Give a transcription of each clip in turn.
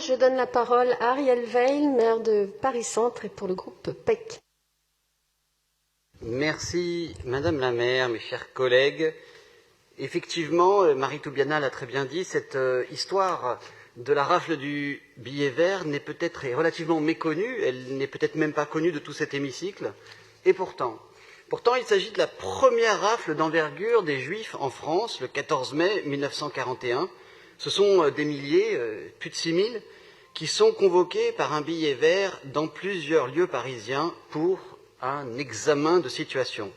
Je donne la parole à Ariel Veil, maire de Paris-Centre et pour le groupe PEC. Merci Madame la maire, mes chers collègues. Effectivement, Marie Toubiana l'a très bien dit, cette histoire de la rafle du billet vert n'est peut-être relativement méconnue, elle n'est peut-être même pas connue de tout cet hémicycle, et pourtant il s'agit de la première rafle d'envergure des Juifs en France, le 14 mai 1941. Ce sont des milliers, plus de 6000, qui sont convoqués par un billet vert dans plusieurs lieux parisiens pour un examen de situation.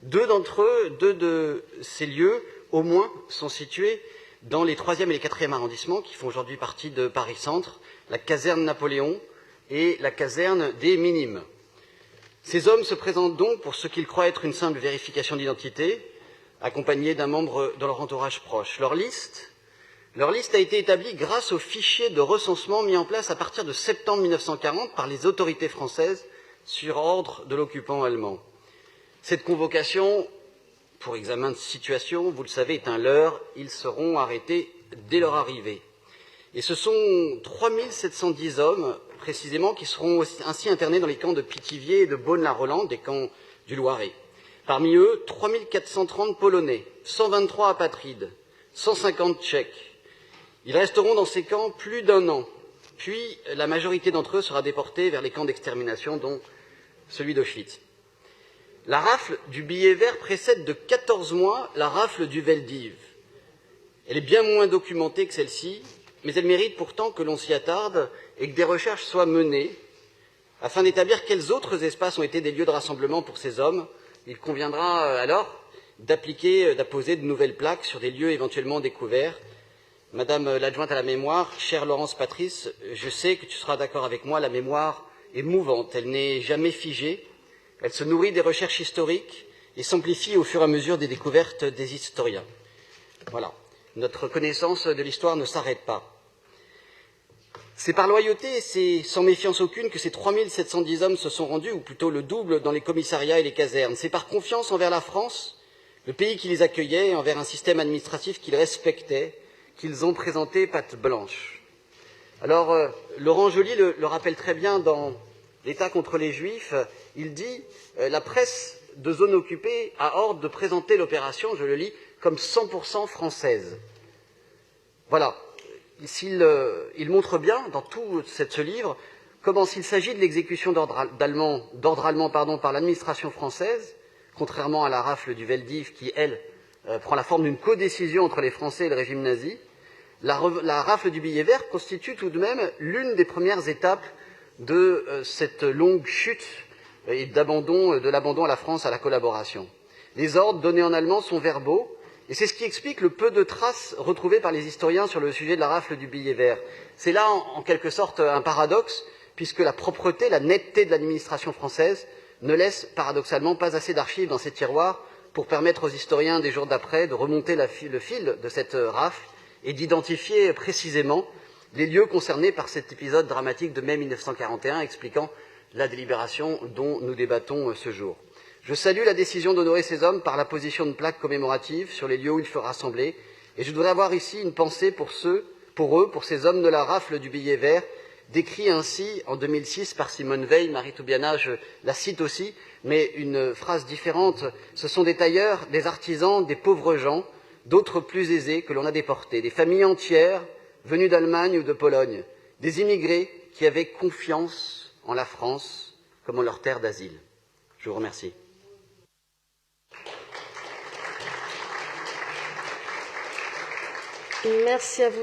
Deux de ces lieux, au moins, sont situés dans les 3e et les 4e arrondissements, qui font aujourd'hui partie de Paris-Centre, la caserne Napoléon et la caserne des Minimes. Ces hommes se présentent donc pour ce qu'ils croient être une simple vérification d'identité, accompagnés d'un membre de leur entourage proche. Leur liste a été établie grâce au fichier de recensement mis en place à partir de septembre 1940 par les autorités françaises sur ordre de l'occupant allemand. Cette convocation pour examen de situation, vous le savez, est un leurre. Ils seront arrêtés dès leur arrivée. Et ce sont 3710 hommes, précisément, qui seront ainsi internés dans les camps de Pithiviers et de Beaune-la-Rolande, des camps du Loiret. Parmi eux, 3430 Polonais, 123 apatrides, 150 Tchèques. Ils resteront dans ces camps plus d'1 an. Puis, la majorité d'entre eux sera déportée vers les camps d'extermination, dont celui d'Auschwitz. La rafle du billet vert précède de 14 mois la rafle du Veldiv. Elle est bien moins documentée que celle-ci, mais elle mérite pourtant que l'on s'y attarde et que des recherches soient menées afin d'établir quels autres espaces ont été des lieux de rassemblement pour ces hommes. Il conviendra alors d'apposer de nouvelles plaques sur des lieux éventuellement découverts. Madame l'adjointe à la mémoire, chère Laurence Patrice, je sais que tu seras d'accord avec moi, la mémoire est mouvante, elle n'est jamais figée. Elle se nourrit des recherches historiques et s'amplifie au fur et à mesure des découvertes des historiens. Voilà, notre connaissance de l'histoire ne s'arrête pas. C'est par loyauté et c'est sans méfiance aucune que ces 3710 hommes se sont rendus, ou plutôt le double, dans les commissariats et les casernes. C'est par confiance envers la France, le pays qui les accueillait, et envers un système administratif qu'ils respectaient, qu'ils ont présenté patte blanche. Alors, Laurent Joly le rappelle très bien dans l'État contre les Juifs. Il dit « La presse de zone occupée a ordre de présenter l'opération, je le lis, comme 100% française. » Voilà. Il montre bien, dans tout ce livre, comment s'il s'agit de l'exécution d'ordre allemand par l'administration française, contrairement à la rafle du Veldiv qui, elle, prend la forme d'une codécision entre les Français et le régime nazi, la rafle du billet vert constitue tout de même l'une des premières étapes de cette longue chute et de l'abandon à la France à la collaboration. Les ordres donnés en allemand sont verbaux, et c'est ce qui explique le peu de traces retrouvées par les historiens sur le sujet de la rafle du billet vert. C'est là, en quelque sorte, un paradoxe, puisque la propreté, la netteté de l'administration française ne laisse paradoxalement pas assez d'archives dans ces tiroirs pour permettre aux historiens des jours d'après de remonter le fil de cette rafle et d'identifier précisément les lieux concernés par cet épisode dramatique de mai 1941, expliquant la délibération dont nous débattons ce jour. Je salue la décision d'honorer ces hommes par l'apposition de plaques commémoratives sur les lieux où ils furent rassemblés, et je voudrais avoir ici une pensée pour ces hommes de la rafle du billet vert, décrits ainsi en 2006 par Simone Veil. Marie Toubiana, je la cite aussi, mais une phrase différente. Ce sont des tailleurs, des artisans, des pauvres gens, d'autres plus aisés que l'on a déportés, des familles entières venues d'Allemagne ou de Pologne, des immigrés qui avaient confiance en la France comme en leur terre d'asile. Je vous remercie. Merci à vous.